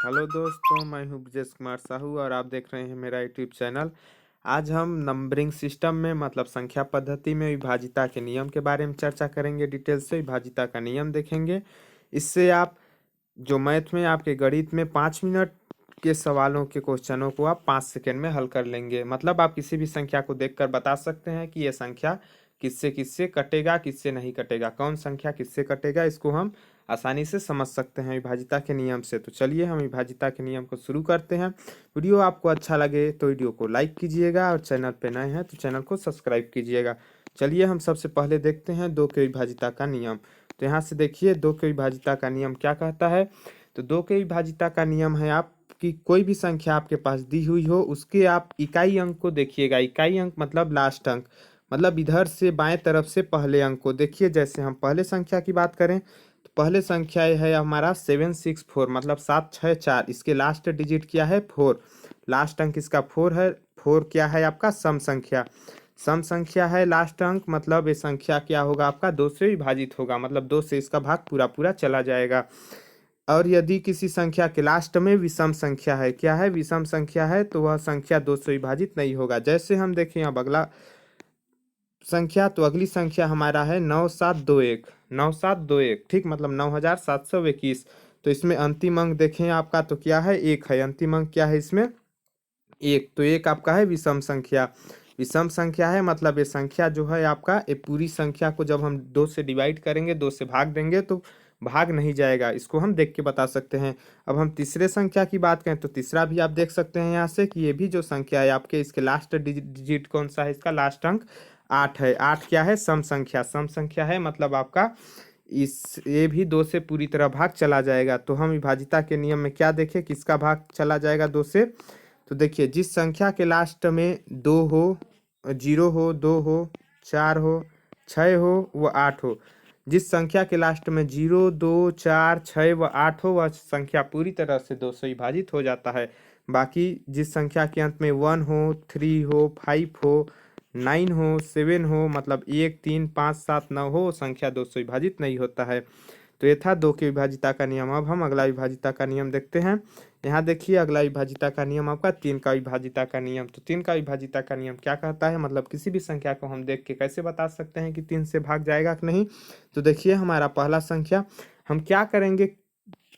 Hello दोस्तों, मैं हूं ब्रजेश कुमार साहू और आप देख रहे हैं मेरा यूट्यूब चैनल। आज हम नंबरिंग सिस्टम में मतलब संख्या पद्धति में विभाजिता के नियम के बारे में चर्चा करेंगे। डिटेल से विभाजिता का नियम देखेंगे। इससे आप जो मैथ में आपके गणित में 5 मिनट के सवालों के क्वेश्चनों को आप 5 सेकेंड में हल कर लेंगे। मतलब आप किसी भी संख्या को देखकर बता सकते हैं कि यह संख्या किससे किससे कटेगा, किससे नहीं कटेगा, कौन संख्या किससे कटेगा, इसको हम आसानी से समझ सकते हैं विभाजिता के नियम से। तो चलिए हम विभाजिता के नियम को शुरू करते हैं। वीडियो आपको अच्छा लगे तो वीडियो को लाइक कीजिएगा और चैनल पे नए हैं तो चैनल को सब्सक्राइब कीजिएगा। चलिए हम सबसे पहले देखते हैं 2 के विभाजिता का नियम। तो यहाँ से देखिए 2 के विभाजिता का नियम क्या कहता है। तो 2 के विभाजिता का नियम है आपकी कोई भी संख्या आपके पास दी हुई हो उसके आप इकाई अंक को देखिएगा। इकाई अंक मतलब लास्ट अंक, मतलब इधर से बाएं तरफ से पहले अंक को देखिए। जैसे हम पहले संख्या की बात करें तो पहले संख्या है हमारा 764, मतलब 764। इसके लास्ट डिजिट क्या है? 4। लास्ट अंक इसका 4 है। 4 क्या है आपका? सम संख्या। सम संख्या है लास्ट अंक, मतलब ये संख्या क्या होगा आपका? 2 से विभाजित होगा, मतलब 2 से इसका भाग पूरा पूरा चला जाएगा। और यदि किसी संख्या के लास्ट में विषम संख्या है, क्या है? विषम संख्या है, तो वह संख्या 2 से विभाजित नहीं होगा। जैसे हम देखें अब अगला संख्या, तो अगली संख्या हमारा है 9721। 9721 ठीक, मतलब 9721। तो इसमें अंतिम अंक देखें आपका तो क्या है? 1 है। अंतिम अंक क्या है इसमें? 1। तो 1 आपका है विषम संख्या। विषम संख्या है मतलब ये संख्या जो है आपका, ये पूरी संख्या को जब हम 2 से डिवाइड करेंगे, 2 से भाग देंगे तो भाग नहीं जाएगा। इसको हम देख के बता सकते हैं। अब हम तीसरे संख्या की बात करें तो तीसरा भी आप देख सकते हैं यहाँ से कि ये भी जो संख्या है आपके, इसके लास्ट डिजिट कौन सा है? इसका लास्ट अंक 8 है। 8 क्या है? सम संख्या। सम संख्या है मतलब आपका इस ये भी 2 से पूरी तरह भाग चला जाएगा। तो हम विभाजिता के नियम में क्या देखें, किसका भाग चला जाएगा 2 से? तो देखिए जिस संख्या के लास्ट में 2 हो, 0 हो, 2 हो, 4 हो, 6 हो व 8 हो, जिस संख्या के लास्ट में 0, 2, 4, 6 व 8 हो वह संख्या पूरी तरह से 2 से विभाजित हो जाता है। बाकी जिस संख्या के अंत में 1 हो, 3 हो, 5 हो, 9 हो, 7 हो, मतलब 1, 3, 5, 7, 9 हो, संख्या 2 से विभाजित नहीं होता है। तो ये था 2 के विभाजिता का नियम। अब हम अगला विभाजिता का नियम देखते हैं। यहाँ देखिए अगला विभाजिता का नियम आपका 3 का विभाजिता का नियम। तो 3 का विभाजिता का नियम क्या कहता है, मतलब किसी भी संख्या को हम देख के कैसे बता सकते हैं कि 3 से भाग जाएगा कि नहीं। तो देखिए हमारा पहला संख्या, हम क्या करेंगे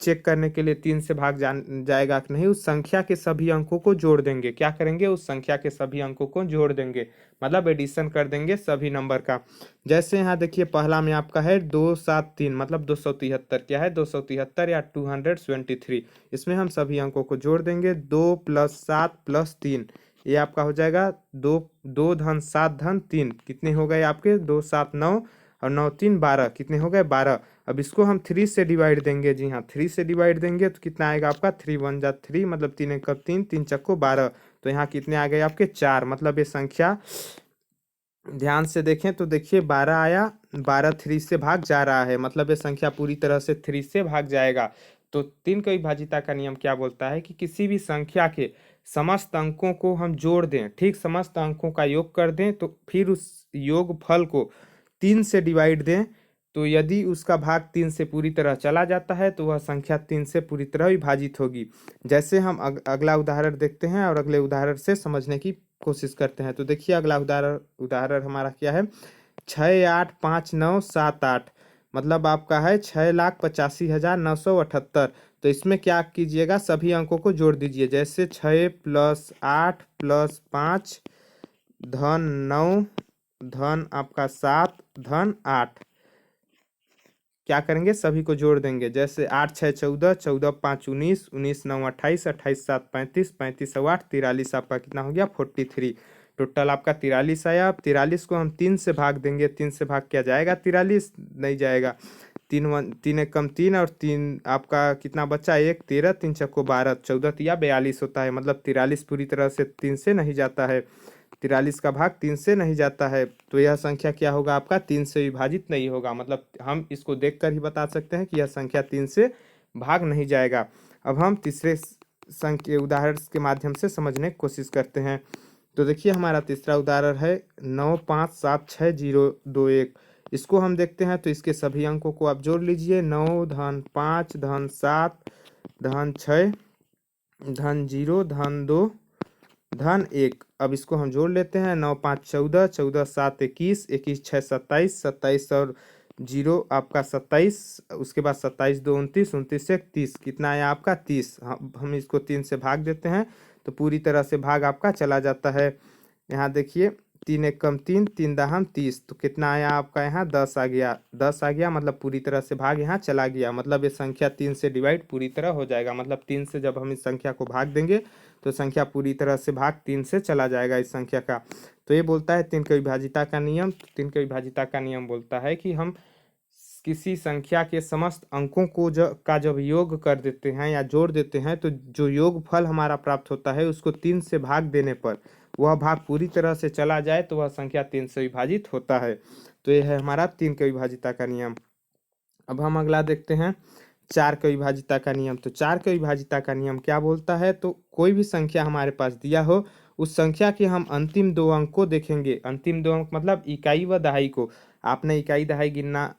चेक करने के लिए 3 से भाग जाएगा कि नहीं? उस संख्या के सभी अंकों को जोड़ देंगे। क्या करेंगे? उस संख्या के सभी अंकों को जोड़ देंगे, मतलब एडिशन कर देंगे सभी नंबर का। जैसे यहाँ देखिए पहला में आपका है 273, मतलब 273। क्या है? 273 या 273। इसमें हम सभी अंकों को जोड़ देंगे। 2 + 7 + 3, ये आपका हो जाएगा 2। 2 धन 7 धन 3 कितने हो गए आपके? 2 7 9 और 9 3 12, कितने हो गए? 12। अब इसको हम 3 से डिवाइड देंगे। जी हाँ, 3 से डिवाइड देंगे तो कितना आएगा आपका? 3 1 जा 3, मतलब 3 1 3, 3 चक्को 12। तो यहाँ कितने आ गए आपके? 4। मतलब ये संख्या ध्यान से देखें तो देखिए 12 आया, 12 3 से भाग जा रहा है, मतलब ये संख्या पूरी तरह से 3 से भाग जाएगा। तो 3 का विभाजिता का नियम क्या बोलता है कि किसी भी संख्या के समस्त अंकों को हम जोड़ दें, ठीक, समस्त अंकों का योग कर दें, तो फिर उस योग फल को 3 से डिवाइड दें। तो यदि उसका भाग 3 से पूरी तरह चला जाता है तो वह संख्या 3 से पूरी तरह विभाजित होगी। जैसे हम अगला उदाहरण देखते हैं और अगले उदाहरण से समझने की कोशिश करते हैं। तो देखिए अगला उदाहरण उदाहरण हमारा क्या है? 6 8 5 9 7 8, मतलब आपका है 6,85,978। तो इसमें क्या कीजिएगा, सभी अंकों को जोड़ दीजिए। जैसे 6 + 8 + 5 धन 9 धन आपका 7 धन 8, क्या करेंगे? सभी को जोड़ देंगे। जैसे 8 6 14, 14 5 19, 19 9 28, 28 7 35, 35 8 43, आपका कितना हो गया? 43। टोटल आपका 43 आया। अब 43 को हम 3 से भाग देंगे। 3 से भाग क्या जाएगा? 43 नहीं जाएगा। 3 1 कम 3 और 3 आपका कितना बचा? 1 13, 3 चक्को 12, 14 या 42 होता है, मतलब 43 पूरी तरह से 3 से नहीं जाता है। 43 का भाग 3 से नहीं जाता है, तो यह संख्या क्या होगा आपका? 3 से विभाजित नहीं होगा। मतलब हम इसको देखकर ही बता सकते हैं कि यह संख्या 3 से भाग नहीं जाएगा। अब हम तीसरे संख्या उदाहरण के माध्यम से समझने की कोशिश करते हैं। तो देखिए हमारा तीसरा उदाहरण है 9 5 7 6 0 2 1। इसको हम देखते हैं तो इसके सभी अंकों को आप जोड़ लीजिए। 9 धन 5 धन 7 धन 6 धन 0 धन 2 धन 1। अब इसको हम जोड़ लेते हैं। 9 5 14, 14 7 21, 21 6 27, 27 और 0 आपका 27, उसके बाद 27 2 29, 29 से 30, कितना आया आपका 30। हम इसको 3 से भाग देते हैं तो पूरी तरह से भाग आपका चला जाता है। यहाँ देखिए 3 एक कम 3, 3 दहम 30, तो कितना आया आपका यहाँ 10 आ गया। 10 आ गया मतलब पूरी तरह से भाग यहाँ चला गया, मतलब ये संख्या 3 से डिवाइड पूरी तरह हो जाएगा। मतलब 3 से जब हम इस संख्या को भाग देंगे तो संख्या पूरी तरह से भाग 3 से चला जाएगा इस संख्या का। तो ये बोलता है 3 की विभाजिता का नियम। 3 की विभाजिता का नियम बोलता है कि हम किसी संख्या के समस्त अंकों को जब योग कर देते हैं या जोड़ देते हैं तो जो योग फल हमारा प्राप्त होता है उसको 3 से भाग देने पर वह भाग पूरी तरह से चला जाए तो वह संख्या 3 से विभाजित होता है। तो यह है हमारा 3 की विभाजिता का नियम। अब हम अगला देखते हैं 4 की विभाजिता का नियम। तो 4 की विभाजिता का नियम क्या बोलता है, तो कोई भी संख्या हमारे पास दिया हो उस संख्या के हम अंतिम 2 अंक को देखेंगे। अंतिम 2 अंक मतलब इकाई व दहाई को। आपने इकाई दहाई गिनना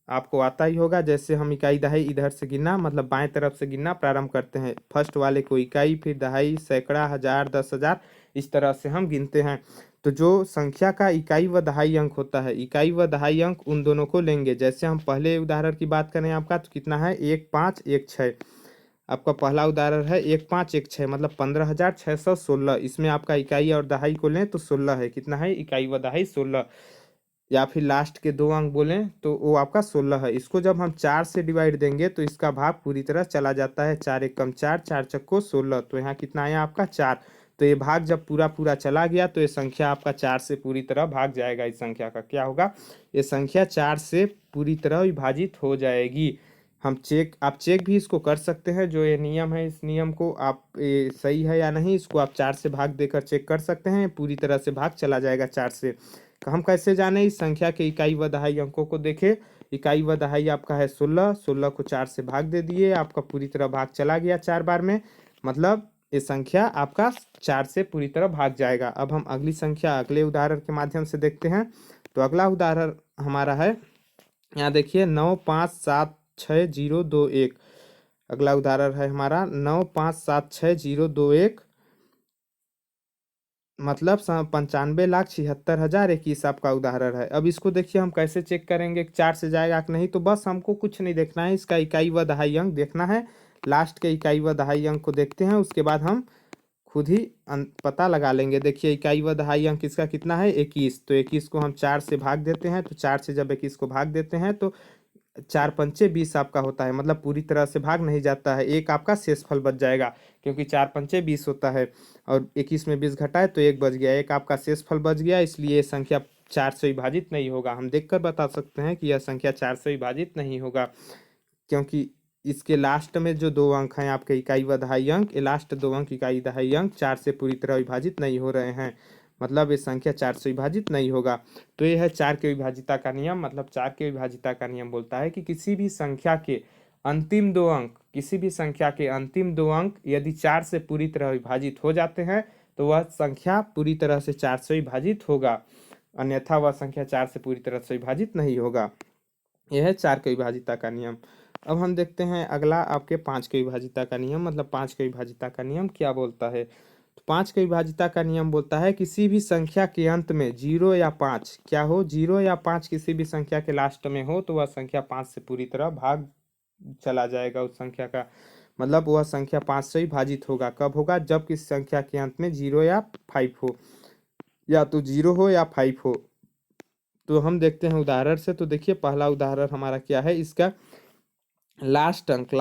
आपको आता ही होगा। जैसे हम इकाई दहाई इधर से गिनना मतलब बाएं तरफ से गिनना प्रारंभ करते हैं। फर्स्ट वाले को इकाई, फिर दहाई, सैकड़ा, हजार, 10,000, इस तरह से हम गिनते हैं। तो जो संख्या का इकाई व दहाई अंक होता है, इकाई व दहाई अंक उन दोनों को लेंगे। जैसे हम पहले उदाहरण की बात करें आपका, तो कितना है 1 5 1 6। आपका पहला उदाहरण है 1 5 1 6 मतलब 15,616। इसमें आपका इकाई और दहाई को लें तो 16 है। कितना है इकाई व दहाई 16। या फिर लास्ट के 2 अंक बोलें तो वो आपका 16 है। इसको जब हम 4 से डिवाइड देंगे तो इसका भाग पूरी तरह चला जाता है। 4 एक कम 4, 4 चक्को 16। तो यहाँ कितना आया आपका 4। तो ये भाग जब पूरा पूरा चला गया तो ये संख्या आपका 4 से पूरी तरह भाग जाएगा। इस संख्या का क्या होगा, ये संख्या 4 से पूरी तरह विभाजित हो जाएगी। आप चेक भी इसको कर सकते हैं। जो ये नियम है इस नियम को आप सही है या नहीं इसको आप 4 से भाग देकर चेक कर सकते हैं। पूरी तरह से भाग चला जाएगा 4 से। हम कैसे जाने, इस संख्या के इकाई व दहाई अंकों को देखें। इकाई व दहाई आपका है 16, 16 को 4 से भाग दे दिए, आपका पूरी तरह भाग चला गया 4 बार में। मतलब ये संख्या आपका 4 से पूरी तरह भाग जाएगा। अब हम अगली संख्या अगले उदाहरण के माध्यम से देखते हैं। तो अगला उदाहरण हमारा है, यहाँ देखिए 9 5 7 6 0 2 1। अगला उदाहरण है हमारा 9 5 7 6 0 2 1, मतलब 95,76,021 आपका उदाहरण है। अब इसको देखिए हम कैसे चेक करेंगे 4 से जाएगा कि नहीं। तो बस हमको कुछ नहीं देखना है, इसका इकाई व दहाई अंक देखना है। लास्ट के इकाई व दहाई अंक को देखते हैं, उसके बाद हम खुद ही पता लगा लेंगे। देखिए इकाई व दहाई अंक इसका कितना है 21। तो 21 को हम 4 से भाग देते हैं। तो 4 से जब 21 को भाग देते हैं तो 4 पंचे 20 आपका होता है। मतलब पूरी तरह से भाग नहीं जाता है, एक आपका शेषफल बच जाएगा क्योंकि 4 पंचे 20 होता है और 21 में 20 घटाए तो एक बच गया, एक आपका शेषफल बच गया। इसलिए ये संख्या 4 से विभाजित नहीं होगा। हम देखकर बता सकते हैं कि यह संख्या 4 से विभाजित नहीं होगा क्योंकि इसके लास्ट में जो 2 अंक हैं आपके इकाई व दहाई अंक, ये लास्ट 2 अंक इकाई दहाई अंक 4 से पूरी तरह विभाजित नहीं हो रहे हैं। मतलब ये संख्या 4 से विभाजित नहीं होगा। तो ये है 4 के विभाजिता का नियम। मतलब 4 के विभाजिता का नियम बोलता है कि किसी भी संख्या के अंतिम 2 अंक, किसी भी संख्या के अंतिम 2 अंक यदि 4 से पूरी तरह विभाजित हो जाते हैं तो वह संख्या पूरी तरह से 4 से विभाजित होगा, अन्यथा वह संख्या 4 से पूरी तरह से विभाजित नहीं होगा। यह है 4 के विभाजिता का नियम। अब हम देखते हैं अगला आपके 5 के विभाजिता का नियम। मतलब 5 के विभाजिता का नियम क्या बोलता है, तो 5 के विभाजिता का नियम बोलता है किसी भी संख्या के अंत में 0 या 5 क्या हो, 0 या 5 किसी भी संख्या के लास्ट में हो तो वह संख्या 5 से पूरी तरह भाग चला जाएगा उस संख्या का। मतलब वह संख्या 5 से विभाजित होगा। कब होगा, जब किसी संख्या के अंत में 0 या 5 हो, या तो 0 हो या 5 हो। तो हम देखते हैं उदाहरण से। तो देखिए पहला उदाहरण हमारा क्या है, इसका लास्ट अंक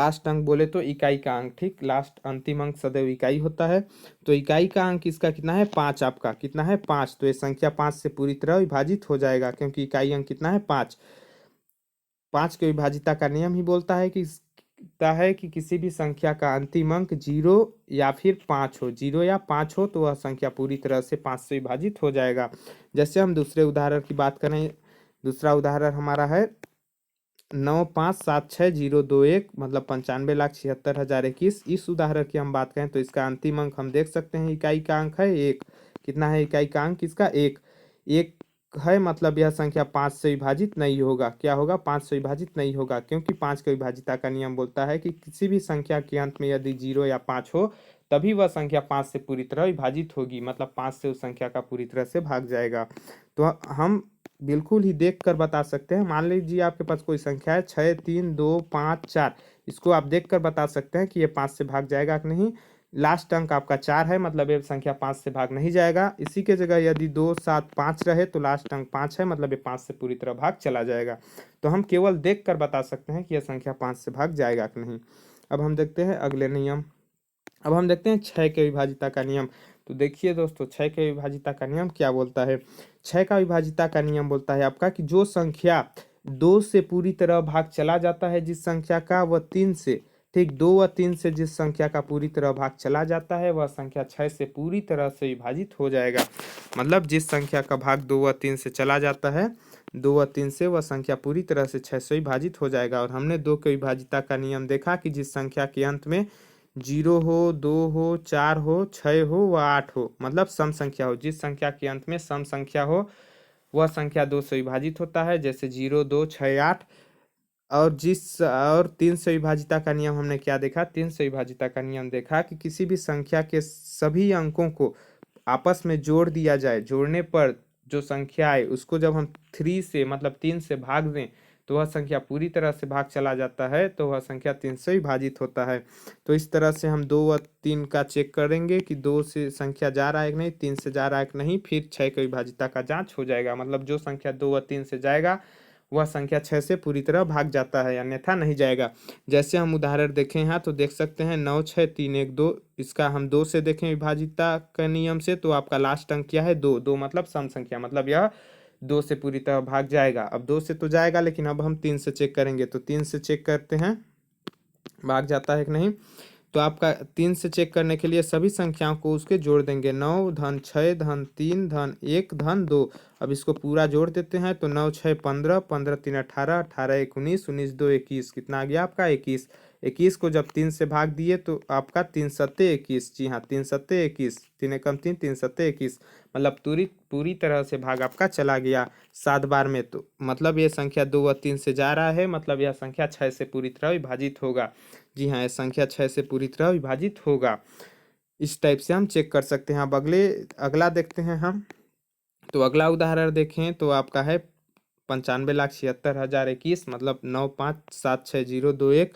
बोले तो इकाई का अंक, ठीक, लास्ट अंतिम अंक सदैव इकाई होता है। तो इकाई का अंक इसका कितना है 5, आपका कितना है 5। तो ये संख्या 5 से पूरी तरह विभाजित हो जाएगा क्योंकि इकाई अंक कितना है 5। 5 के विभाजिता का नियम ही बोलता है कि किसी भी संख्या का अंतिम अंक 0 या फिर 5 हो, 0 या 5 हो तो वह संख्या पूरी तरह से 5 से विभाजित हो जाएगा। जैसे हम दूसरे उदाहरण की बात करें, दूसरा उदाहरण हमारा है 9 5 7 6 0 2 1, मतलब 95,76,021। इस उदाहरण की हम बात करें तो इसका अंतिम अंक हम देख सकते हैं इकाई का अंक है 1। कितना है इकाई का अंक इसका 1। 1 है मतलब यह संख्या 5 से विभाजित नहीं होगा। क्या होगा? 5 से विभाजित नहीं होगा, क्योंकि 5 के विभाजिता का नियम बोलता है कि किसी भी संख्या के अंत में यदि 0 या 5 हो तभी वह संख्या 5 से पूरी तरह विभाजित होगी, मतलब 5 से उस संख्या का पूरी तरह से भाग जाएगा। तो हम बिल्कुल ही देख कर बता सकते हैं। मान लीजिए आपके पास कोई संख्या है 6, 3, 2, 5, 4, इसको आप देख कर बता सकते हैं कि ये 5 से भाग जाएगा कि नहीं। लास्ट अंक आपका 4 है, मतलब ये संख्या 5 से भाग नहीं जाएगा। इसी के जगह यदि 2, 7, 5 रहे तो लास्ट अंक 5 है, मतलब ये 5 से पूरी तरह भाग चला जाएगा। तो हम केवल देख कर बता सकते हैं कि यह संख्या 5 से भाग जाएगा कि नहीं। अब हम देखते हैं अगले नियम। अब हम देखते हैं 6 के विभाजिता का नियम। तो देखिए दोस्तों, 6 के विभाजिता का नियम क्या बोलता है। 6 का विभाजिता का नियम बोलता है आपका कि जो संख्या 2 से पूरी तरह भाग चला जाता है जिस संख्या का, वह 3 से, ठीक 2 व 3 से जिस संख्या का पूरी तरह भाग चला जाता है वह संख्या 6 से पूरी तरह से विभाजित हो जाएगा। मतलब जिस संख्या का भाग 2 व 3 से चला जाता है, 2 व 3 से वह संख्या पूरी तरह से 6 से विभाजित हो जाएगा। और हमने 2 के विभाजिता का नियम देखा कि जिस संख्या के अंत में 0 हो, 2 हो, 4 हो, 6 हो व 8 हो, मतलब सम संख्या हो। जिस संख्या के अंत में सम संख्या हो वह संख्या 2 से विभाजित होता है, जैसे 0, 2, 6, 8। और 3 से विभाजिता का नियम हमने क्या देखा? 3 से विभाजिता का नियम देखा कि किसी भी संख्या के सभी अंकों को आपस में जोड़ दिया जाए, जोड़ने पर जो संख्या आए उसको जब हम 3 से मतलब 3 से भाग दें तो वह संख्या पूरी तरह से भाग चला जाता है, तो वह संख्या 3 से विभाजित होता है। तो इस तरह से हम 2 व 3 का चेक करेंगे कि 2 से संख्या जा रहा है कि नहीं, 3 से जा रहा है कि नहीं, फिर 6 की विभाजिता का जांच हो जाएगा। मतलब जो संख्या 2 व 3 से जाएगा वह संख्या 6 से पूरी तरह भाग जाता है, अन्यथा नहीं जाएगा। जैसे हम उदाहरण देखें यहाँ तो देख सकते हैं 9, 6, 3, 1, 2। इसका हम 2 से देखें विभाजिता का नियम से तो आपका लास्ट अंक क्या है? 2। 2 मतलब सम संख्या, मतलब यह 2 से पूरी तरह भाग जाएगा। अब 2 से तो जाएगा, लेकिन अब हम 3 से चेक करेंगे। तो 3 से चेक करते हैं भाग जाता है कि नहीं। तो आपका 3 से चेक करने के लिए सभी संख्याओं को उसके जोड़ देंगे। 9 धन 6 धन 3 धन 1 धन 2। अब इसको पूरा जोड़ देते हैं तो 9, 6, 15, 15, 3, 18, 18, 1, 19, 19, 2, 21। कितना आ गया आपका? 21। 21 को जब 3 से भाग दिए तो आपका 3 सत्ते 21। जी हाँ, 3 सत्ते 21, 3 एकम 3, 3 सत्ते 21। मतलब पूरी तरह से भाग आपका चला गया 7 बार में। तो मतलब ये संख्या 2 व 3 से जा रहा है, मतलब यह संख्या 6 से पूरी तरह विभाजित होगा। जी हाँ, यह संख्या 6 से पूरी तरह विभाजित होगा। इस टाइप से हम चेक कर सकते हैं। अब अगला देखते हैं हम। तो अगला उदाहरण देखें तो आपका है 95,76,021, मतलब 95,76,021।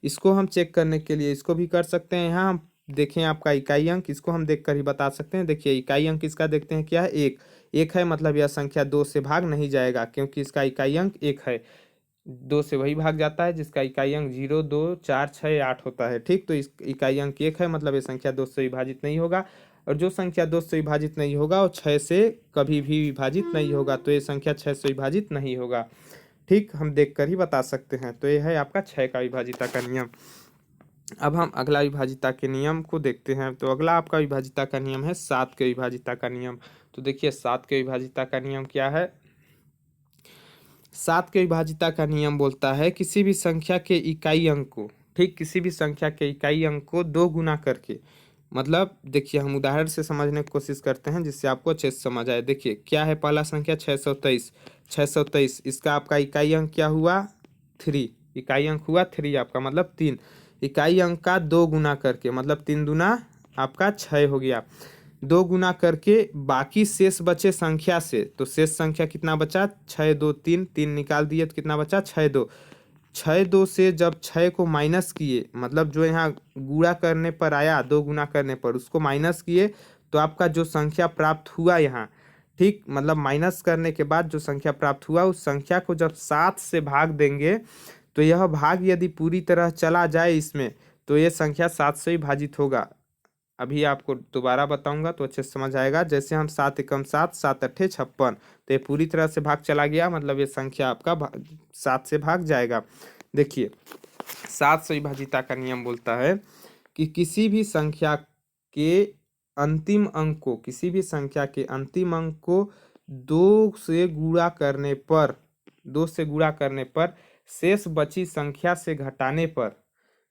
इसको हम चेक करने के लिए इसको भी कर सकते हैं। यहाँ हम देखें आपका इकाई अंक, इसको हम देख कर ही बता सकते हैं। देखिए इकाई अंक इसका देखते हैं क्या है? 1। 1 है, मतलब यह संख्या 2 से भाग नहीं जाएगा, क्योंकि इसका इकाई अंक 1 है। 2 से वही भाग जाता है जिसका इकाई अंक 0, 2, 4, 6, 8 होता है। ठीक, तो इस इकाई अंक 1 है, मतलब ये संख्या 2 से विभाजित नहीं होगा। और जो संख्या 2 से विभाजित नहीं होगा वो 6 से कभी भी विभाजित नहीं होगा, तो ये संख्या 6 से विभाजित नहीं होगा। ठीक, हम देख कर ही बता सकते हैं। तो ये है आपका 6 का विभाजिता का नियम। अब हम अगला विभाजिता के नियम को देखते हैं। तो अगला आपका विभाजिता का नियम है 7 के विभाजिता का नियम। तो देखिए 7 के विभाजिता का नियम क्या है। 7 के विभाजिता का नियम बोलता है किसी भी संख्या के इकाई अंक को, ठीक, किसी भी संख्या के इकाई अंक को 2 गुना करके, मतलब देखिए हम उदाहरण से समझने की कोशिश करते हैं जिससे आपको अच्छे से समझ आए। देखिए क्या है पहला संख्या 623। 623 इसका आपका इकाई अंक क्या हुआ? 3। इकाई अंक हुआ 3 आपका, मतलब 3। इकाई अंक का 2 गुना करके, मतलब 3 दूना आपका 6 हो गया। 2 गुना करके बाकी शेष बचे संख्या से, तो शेष संख्या कितना बचा? 6, 2, 3, 3 निकाल दिए तो कितना बचा? 6, 2। 6, 2 से जब 6 को माइनस किए, मतलब जो यहाँ गुणा करने पर आया 2 गुना करने पर उसको माइनस किए, तो आपका जो संख्या प्राप्त हुआ यहाँ, ठीक, मतलब माइनस करने के बाद जो संख्या प्राप्त हुआ उस संख्या को जब 7 से भाग देंगे तो यह भाग यदि पूरी तरह चला जाए इसमें तो ये संख्या 7 से विभाजित होगा। अभी आपको दोबारा बताऊंगा तो अच्छे से समझ आएगा। जैसे हम 7 एकम 7, 7 अट्ठे 56, तो ये पूरी तरह से भाग चला गया, मतलब ये संख्या आपका 7 से भाग जाएगा। देखिए 7 से विभाजिता का नियम बोलता है कि किसी भी संख्या के अंतिम अंक को, किसी भी संख्या के अंतिम अंक को 2 से गुणा करने पर, 2 से गुणा करने पर शेष बची संख्या से घटाने पर,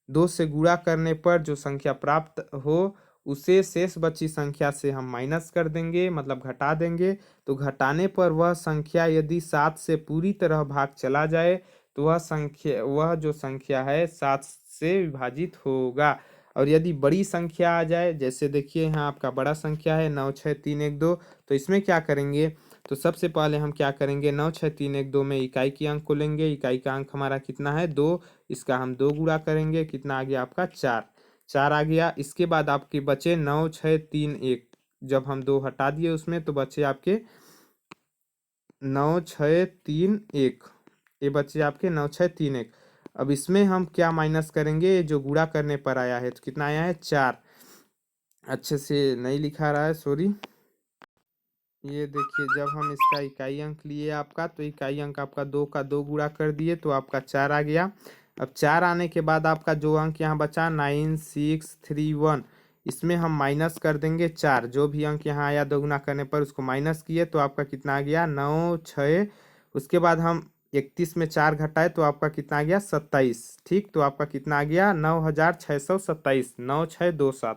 2 से गुणा करने पर जो संख्या प्राप्त हो उसे शेष बची संख्या से हम माइनस कर देंगे, मतलब घटा देंगे। तो घटाने पर वह संख्या यदि 7 से पूरी तरह भाग चला जाए तो वह जो संख्या है 7 से विभाजित होगा। और यदि बड़ी संख्या आ जाए, जैसे देखिए यहाँ आपका बड़ा संख्या है 96312, तो इसमें क्या करेंगे, तो सबसे पहले हम क्या करेंगे, 96312 में इकाई की अंक को लेंगे। इकाई का अंक हमारा कितना है 2, इसका हम 2 गुणा करेंगे, कितना आ गया आपका 4, 4 आ गया। इसके बाद आपके बचे 9631, जब हम 2 हटा दिए उसमें तो बचे आपके 9631, ये बचे आपके 9631। अब इसमें हम क्या माइनस करेंगे, जो गुणा करने पर आया है, तो कितना आया है 4, अच्छे से नहीं लिखा रहा है, सॉरी। ये देखिए जब हम इसका इकाई अंक लिए आपका, तो इकाई अंक आपका 2 का 2 गुणा कर दिए तो आपका 4 आ गया। अब 4 आने के बाद आपका जो अंक यहाँ बचा 9631, इसमें हम माइनस कर देंगे 4, जो भी अंक यहाँ आया 2 गुना करने पर उसको माइनस किए तो आपका कितना आ गया 96। उसके बाद हम 31 में 4 घटाए तो आपका कितना आ गया 27, ठीक। तो आपका कितना आ गया 9627, 9627।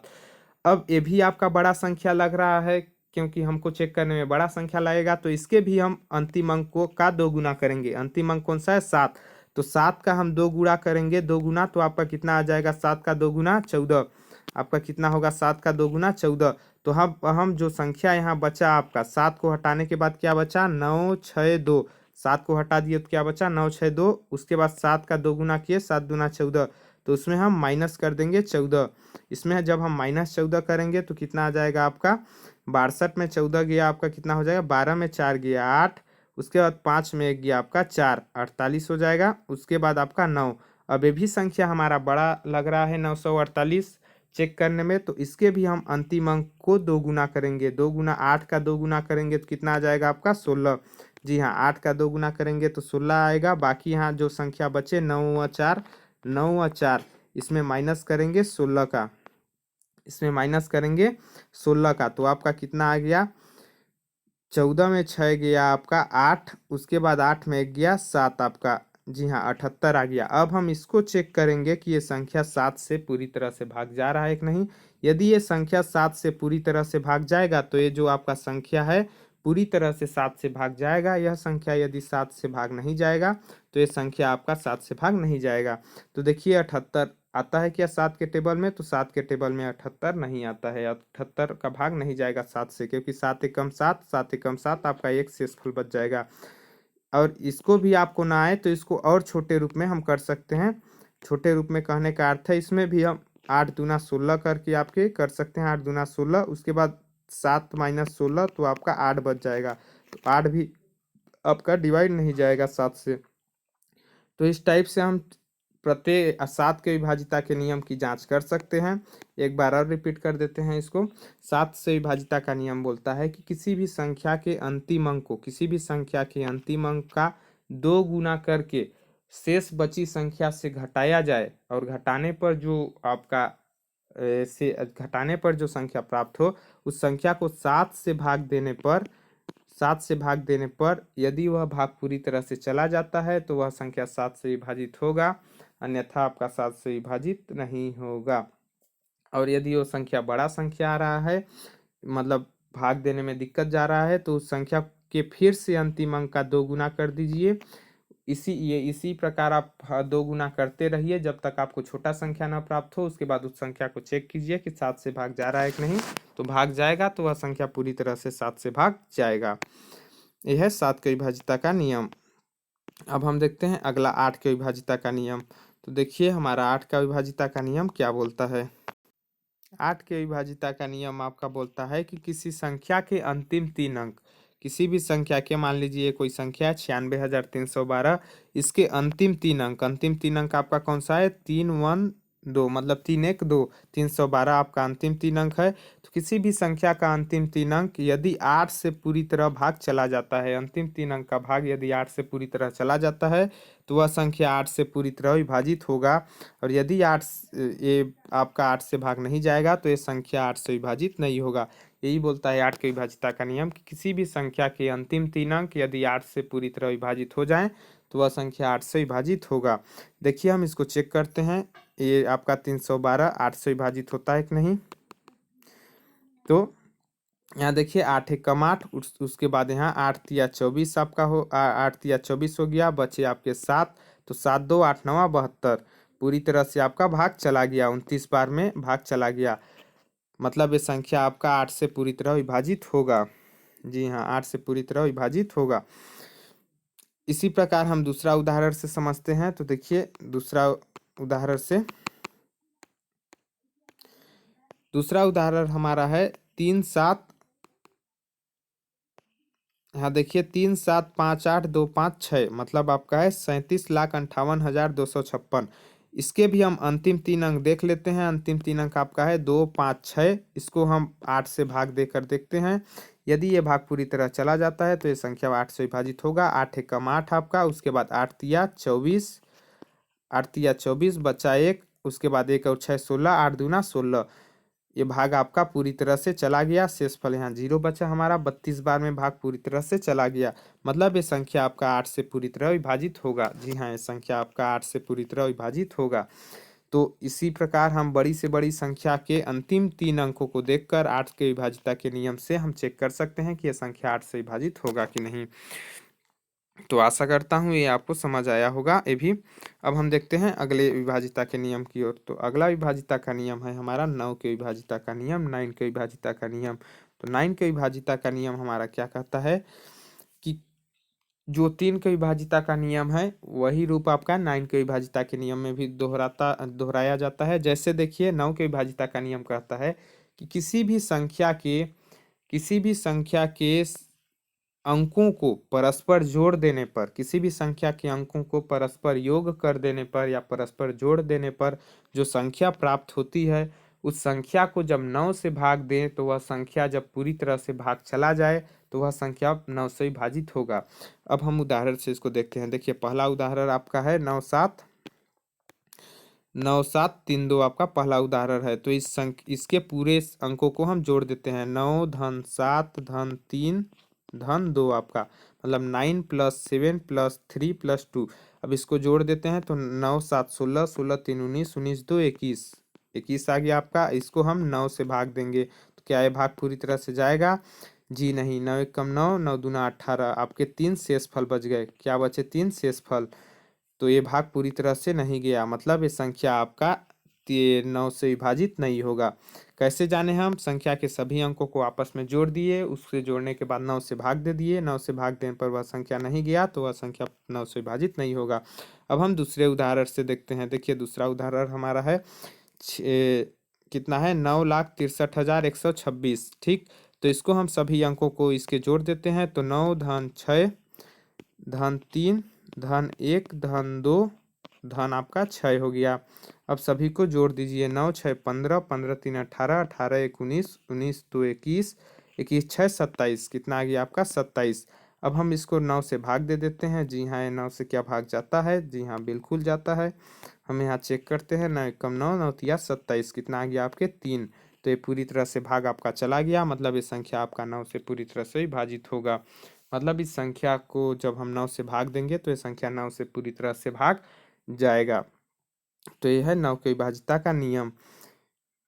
अब ये भी आपका बड़ा संख्या लग रहा है, क्योंकि हमको चेक करने में बड़ा संख्या लगेगा, तो इसके भी हम अंतिम अंक को का 2 गुना करेंगे। अंतिम अंक कौन सा है 7, तो 7 का हम 2 गुणा करेंगे, 2 गुना तो आपका कितना आ जाएगा 7 का 2 गुना 14, आपका कितना होगा 7 का 2 गुना 14। तो हम जो संख्या यहाँ बचा आपका 7 को हटाने के बाद क्या बचा 962, 7 को हटा दिए तो क्या बचा 962। उसके बाद 7 का 2 गुना किए, 7 दूना 14, तो उसमें हम माइनस कर देंगे 14। इसमें जब हम -14 करेंगे तो कितना आ जाएगा आपका 62 में 14 गया आपका कितना हो जाएगा, 12 में 4 गया 8, उसके बाद 5 में 1 गया आपका 4, 48 हो जाएगा। उसके बाद आपका 9। अब ये भी संख्या हमारा बड़ा लग रहा है 948 चेक करने में, तो इसके भी हम अंतिम अंक को 2 गुना करेंगे, 2 गुना 8 का 2 गुना करेंगे तो कितना आ जाएगा आपका 16। जी हाँ, 8 का 2 गुना करेंगे तो 16 आएगा। बाकी यहाँ जो संख्या बचे 9 और 4, 9 और 4, इसमें माइनस करेंगे 16 का, इसमें माइनस करेंगे 16 का, तो आपका कितना आ गया 14 में 6 गया आपका 8, उसके बाद 8 में 1 गया 7 आपका, जी हाँ 78 आ गया। अब हम इसको चेक करेंगे कि ये संख्या 7 से पूरी तरह से भाग जा रहा है कि नहीं। यदि ये संख्या 7 से पूरी तरह से भाग जाएगा तो ये जो आपका संख्या है पूरी तरह से 7 से भाग जाएगा। यह संख्या यदि 7 से भाग नहीं जाएगा तो ये संख्या आपका 7 से भाग नहीं जाएगा। तो देखिए 78 आता है क्या 7 के टेबल में, तो 7 के टेबल में 78 नहीं आता है, 78 का भाग नहीं जाएगा 7 से, क्योंकि 7 एकम 7, 7 एकम 7, आपका एक शेषफल बच जाएगा। और इसको भी आपको ना आए तो इसको और छोटे रूप में हम कर सकते हैं। छोटे रूप में कहने का अर्थ है इसमें भी हम 8 दूना 16 करके आपके कर सकते हैं, 8 दूना 16, उसके बाद 7 माइनस 16 तो आपका 8 बच जाएगा। तो 8 भी आपका डिवाइड नहीं जाएगा 7 से। तो इस टाइप से हम प्रत्येक 7 के विभाजिता के नियम की जांच कर सकते हैं। एक बार और रिपीट कर देते हैं इसको। 7 से विभाजिता का नियम बोलता है कि किसी भी संख्या के अंतिम अंक को, किसी भी संख्या के अंतिम अंक का 2 गुना करके शेष बची संख्या से घटाया जाए, और घटाने पर जो आपका से घटाने पर जो संख्या प्राप्त हो उस संख्या को 7 से भाग देने पर, 7 से भाग देने पर यदि वह भाग पूरी तरह से चला जाता है तो वह संख्या 7 से विभाजित होगा, अन्यथा आपका 7 से विभाजित नहीं होगा। और यदि वो संख्या बड़ा संख्या आ रहा है, मतलब भाग देने में दिक्कत जा रहा है, तो उस संख्या के फिर से अंतिम अंक का 2 गुना कर दीजिए। इसी प्रकार आप 2 गुना करते रहिए जब तक आपको छोटा संख्या ना प्राप्त हो। उसके बाद उस संख्या को चेक कीजिए कि 7 से भाग जा रहा है कि नहीं, तो भाग जाएगा तो वह संख्या पूरी तरह से 7 से भाग जाएगा। यह है 7 के विभाजिता का नियम। अब हम देखते हैं अगला 8 के विभाजिता का नियम। तो देखिए हमारा 8 का विभाजिता का नियम क्या बोलता है। 8 के विभाजिता का नियम आपका बोलता है कि किसी संख्या के अंतिम 3 अंक, किसी भी संख्या के, मान लीजिए कोई संख्या है 96,312, इसके अंतिम तीन अंक आपका कौन सा है 312, मतलब 312, 312 आपका अंतिम 3 अंक है। तो किसी भी संख्या का अंतिम 3 अंक यदि 8 से पूरी तरह भाग चला जाता है, अंतिम 3 अंक का भाग यदि 8 से पूरी तरह चला जाता है तो वह संख्या 8 से पूरी तरह विभाजित होगा। और यदि ये आपका 8 से भाग नहीं जाएगा तो ये संख्या 8 से विभाजित नहीं होगा। यही बोलता है 8 के विभाजिता का नियम कि किसी भी संख्या के अंतिम 3 अंक यदि 8 से पूरी तरह विभाजित हो जाएं तो वह संख्या 8 से विभाजित होगा। देखिए हम इसको चेक करते हैं, ये आपका 312 8 से विभाजित होता है कि नहीं। तो यहाँ देखिए 8 एकम 8, उसके बाद यहाँ 8 तिया 24 आपका हो 8 तिया 24 हो गया, बचे आपके 7, तो 7 2 8 9 72, पूरी तरह से आपका भाग चला गया, 29 बार में भाग चला गया, मतलब ये संख्या आपका 8 से पूरी तरह विभाजित होगा। जी हाँ, 8 से पूरी तरह विभाजित होगा। इसी प्रकार हम दूसरा उदाहरण से समझते हैं। तो देखिए दूसरा उदाहरण हमारा है 3 7, यहाँ देखिए 3 7 5 8 2 5 6, मतलब आपका है 37,58,256। इसके भी हम अंतिम 3 अंक देख लेते हैं। अंतिम 3 अंक आपका है 2 5 6, इसको हम 8 से भाग देकर देखते हैं। यदि ये भाग पूरी तरह चला जाता है तो ये संख्या 8 से विभाजित होगा। 8 एकम 8 आपका, उसके बाद 8 तिया 24, 8 तिया 24 बचा 1, उसके बाद 1 और 6 16, 8 दूना 16, ये भाग आपका पूरी तरह से चला गया। शेषफल यहाँ 0 बचा हमारा, 32 बार में भाग पूरी तरह से चला गया, मतलब ये संख्या आपका 8 से पूरी तरह विभाजित होगा। जी हाँ, ये संख्या आपका 8 से पूरी तरह विभाजित होगा। तो इसी प्रकार हम बड़ी से बड़ी संख्या के अंतिम 3 अंकों को देखकर 8 के विभाजिता के नियम से हम चेक कर सकते हैं कि यह संख्या 8 से विभाजित होगा कि नहीं। तो आशा करता हूँ ये आपको समझ आया होगा ये भी। अब हम देखते हैं अगले विभाजिता के नियम की ओर। तो अगला विभाजिता का नियम है हमारा 9 के विभाजिता का नियम, 9 के विभाजिता का नियम। तो 9 के विभाजिता का नियम हमारा क्या कहता है कि जो 3 के विभाजिता का नियम है वही रूप आपका 9 के विभाजिता के नियम में भी दोहराया जाता है। जैसे देखिए 9 के विभाजिता का नियम कहता है कि किसी भी संख्या के अंकों को परस्पर जोड़ देने पर, किसी भी संख्या के अंकों को परस्पर योग कर देने पर या परस्पर जोड़ देने पर जो संख्या प्राप्त होती है, उस संख्या को जब 9 से भाग दें तो वह संख्या जब पूरी तरह से भाग चला जाए तो वह संख्या 9 से विभाजित होगा। अब हम उदाहरण से इसको देखते हैं। देखिए पहला उदाहरण आपका है 9 7 9 7 3 2 आपका पहला उदाहरण है। तो इसके पूरे अंकों को हम जोड़ देते हैं। 9 धन 7 धन 3 धन 2 आपका, मतलब 9 + 7 + 3 + 2। अब इसको जोड़ देते हैं तो 9 7 16, 16 3 19, 19 2 21, 21 आ गया आपका। इसको हम 9 से भाग देंगे तो क्या ये भाग पूरी तरह से जाएगा? जी नहीं। 9 एकम 9, 9 दूना 18, आपके 3 शेषफल बच गए। क्या बचे? 3 शेषफल। तो ये भाग पूरी तरह से नहीं गया, मतलब ये संख्या आपका 9 से विभाजित नहीं होगा। कैसे जाने हम? संख्या के सभी अंकों को आपस में जोड़ दिए, उससे जोड़ने के बाद 9 से भाग दे दिए। 9 से भाग देने पर वह संख्या नहीं गया तो वह संख्या 9 से विभाजित नहीं होगा। अब हम दूसरे उदाहरण से देखते हैं। देखिए दूसरा उदाहरण हमारा है कितना है? 9,63,126। ठीक, तो इसको हम सभी अंकों को इसके जोड़ देते हैं। तो 9 धन 6 धन 3 धन 1 धन 2 धन आपका 6 हो गया। अब सभी को जोड़ दीजिए। 9 6 15, 15 3 18, 18 1 19, 19 2 21, 21 6 27, कितना आ गया आपका? 27। अब हम इसको 9 से भाग दे देते हैं। जी हाँ, ये 9 से क्या भाग जाता है? जी हाँ, बिल्कुल जाता है। हम यहाँ चेक करते हैं। 9 एकम 9, 9 तिया 27, कितना आ गया आपके? 3। तो ये पूरी तरह से भाग आपका चला गया, मतलब ये संख्या आपका 9 से पूरी तरह से विभाजित होगा। मतलब इस संख्या को जब हम 9 से भाग देंगे तो ये संख्या 9 से पूरी तरह से भाग जाएगा। तो ये है 9 के विभाजिता का नियम।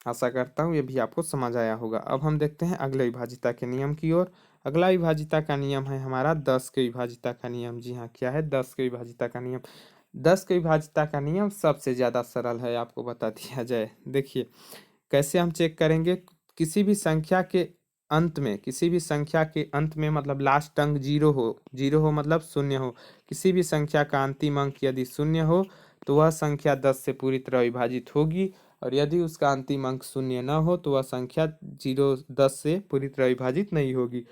आशा करता हूँ ये भी आपको समझ आया होगा। अब हम देखते हैं अगले विभाजिता के नियम की ओर। अगला विभाजिता का नियम है हमारा 10 के विभाजिता का नियम। जी हाँ, क्या है? 10 के विभाजिता का नियम। 10 के विभाजिता का नियम सबसे ज़्यादा सरल है, आपको बता दिया जाए। देखिए कैसे हम चेक करेंगे? किसी भी संख्या के अंत में मतलब लास्ट अंक 0 हो, 0 हो मतलब शून्य हो। किसी भी संख्या का अंतिम अंक यदि शून्य हो तो वह संख्या 10 से पूरी तरह विभाजित होगी, और यदि उसका अंतिम अंक शून्य न हो तो वह संख्या 10 से पूरी तरह विभाजित नहीं होगी।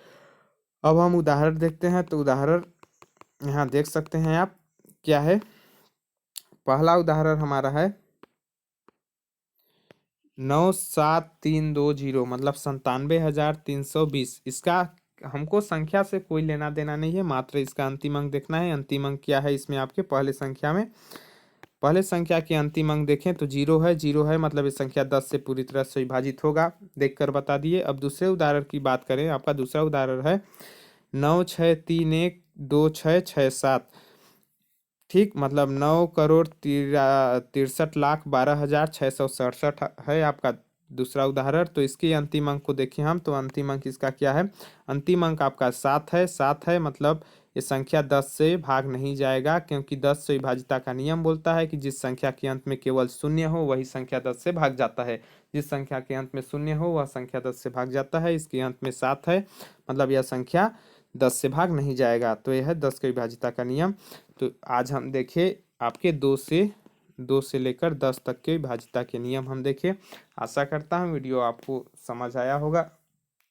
अब हम उदाहरण देखते हैं। तो उदाहरण यहाँ देख सकते हैं आप, क्या है? पहला उदाहरण हमारा है 97320, मतलब 97,320। इसका हमको संख्या से कोई लेना देना नहीं है, मात्र इसका अंतिम अंक देखना है। अंतिम अंक क्या है इसमें? आपके पहले संख्या के अंतिम अंक देखें तो 0 है। 0 है मतलब ये संख्या 10 से पूरी तरह से विभाजित होगा, देखकर बता दिए। अब दूसरे उदाहरण की बात करें। आपका दूसरा उदाहरण है 9,631,2,6,6,7। ठीक, मतलब 9,63,12,667 है आपका दूसरा उदाहरण, तो इसके अंतिम अंक को देखें हम, तो अंतिम अंक इसका क्या है, अंतिम अंक आपका 7 है। 7 है मतलब ये संख्या 10 से भाग नहीं जाएगा, क्योंकि 10 से विभाजिता का नियम बोलता है कि जिस संख्या के अंत में केवल शून्य हो वही संख्या 10 से भाग जाता है। जिस संख्या के अंत में शून्य हो वह संख्या 10 से भाग जाता है। इसके अंत में 7 है मतलब यह संख्या 10 से भाग नहीं जाएगा। तो यह है 10 के विभाजिता का नियम। तो आज हम देखे आपके 2 से लेकर 10 तक के विभाजिता के नियम हम देखे। आशा करता हूँ वीडियो आपको समझ आया होगा।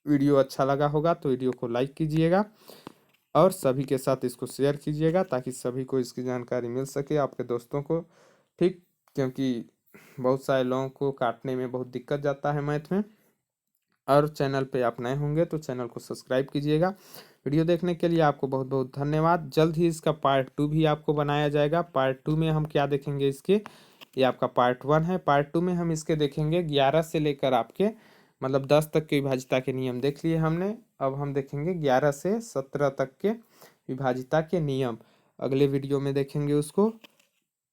वीडियो अच्छा लगा होगा तो वीडियो को लाइक कीजिएगा और सभी के साथ इसको शेयर कीजिएगा, ताकि सभी को इसकी जानकारी मिल सके, आपके दोस्तों को। ठीक, क्योंकि बहुत सारे लोगों को काटने में बहुत दिक्कत जाता है मैथ में। और चैनल पे आप नए होंगे तो चैनल को सब्सक्राइब कीजिएगा। वीडियो देखने के लिए आपको बहुत बहुत धन्यवाद। जल्द ही इसका पार्ट 2 भी आपको बनाया जाएगा। पार्ट 2 में हम क्या देखेंगे इसके, ये आपका पार्ट 1 है। पार्ट 2 में हम इसके देखेंगे 11 से लेकर आपके मतलब 10 तक के विभाजिता के नियम देख लिए हमने। अब हम देखेंगे 11 से 17 तक के विभाजिता के नियम, अगले वीडियो में देखेंगे उसको।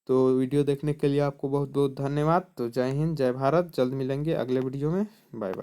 तो वीडियो देखने के लिए आपको बहुत बहुत धन्यवाद। तो जय हिंद, जय भारत। जल्द मिलेंगे अगले वीडियो में। Bye bye.